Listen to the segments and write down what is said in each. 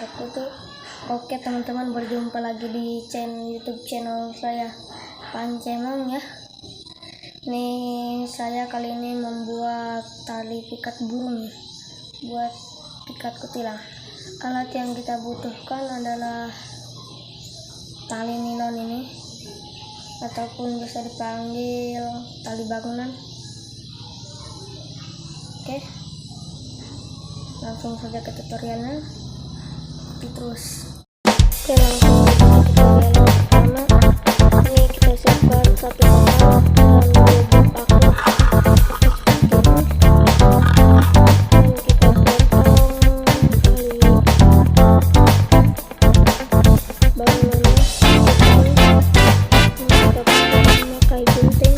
aku tuh. Oke teman-teman, berjumpa lagi di YouTube channel saya Pancemong ya. Nih saya kali ini membuat tali pikat burung ya, buat pikat kutilang. Alat yang kita butuhkan adalah tali nilon ini, ataupun bisa dipanggil tali bangunan. Oke, langsung saja ke tutorialnya. Terus oke, langsung ke tutorial yang pertama. Ini kita siapkan satu kotak dan dua buah paku dan kita potong tali bangunannya. Kita potong memakai gunting.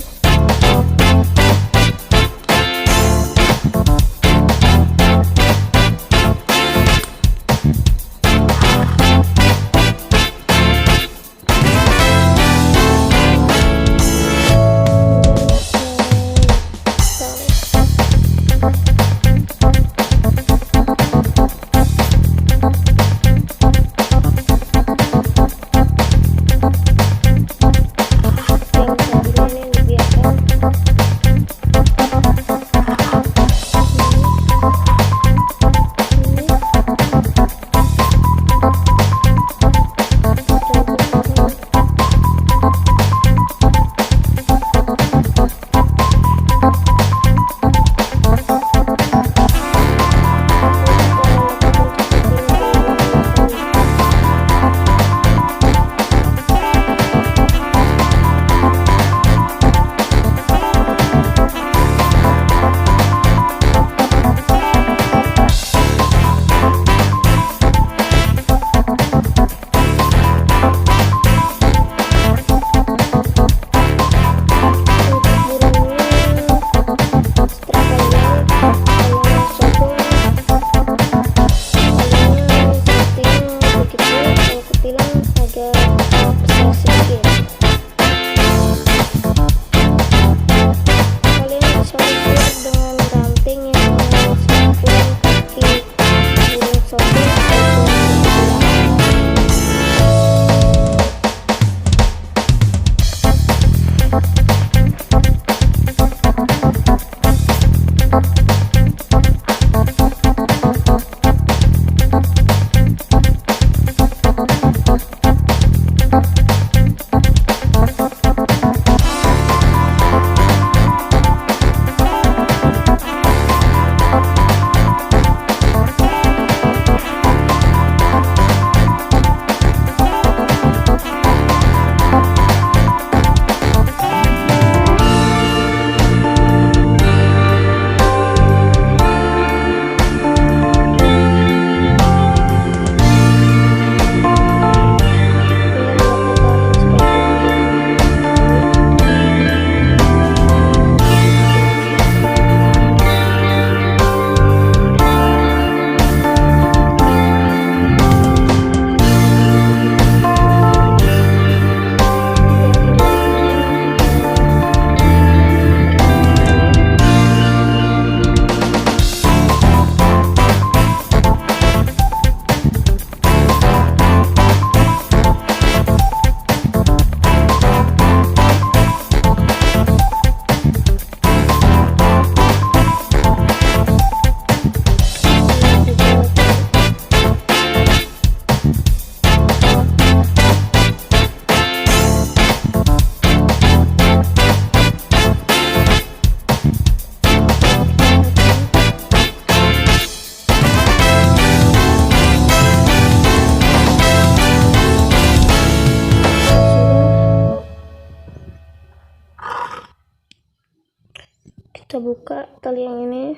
Kita buka tali yang ini.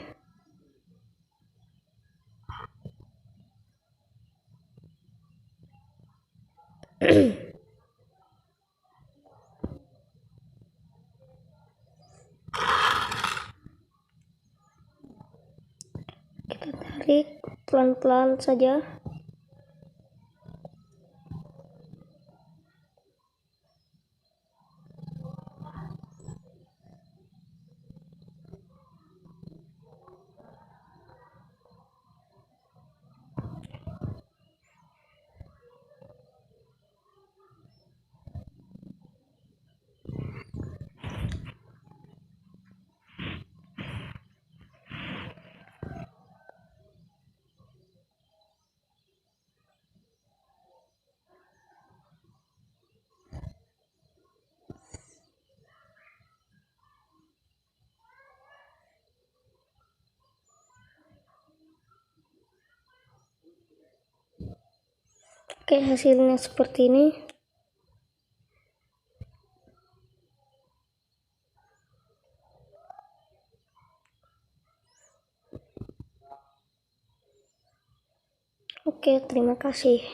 Kita tarik pelan-pelan saja. Oke, hasilnya seperti ini. Oke, terima kasih.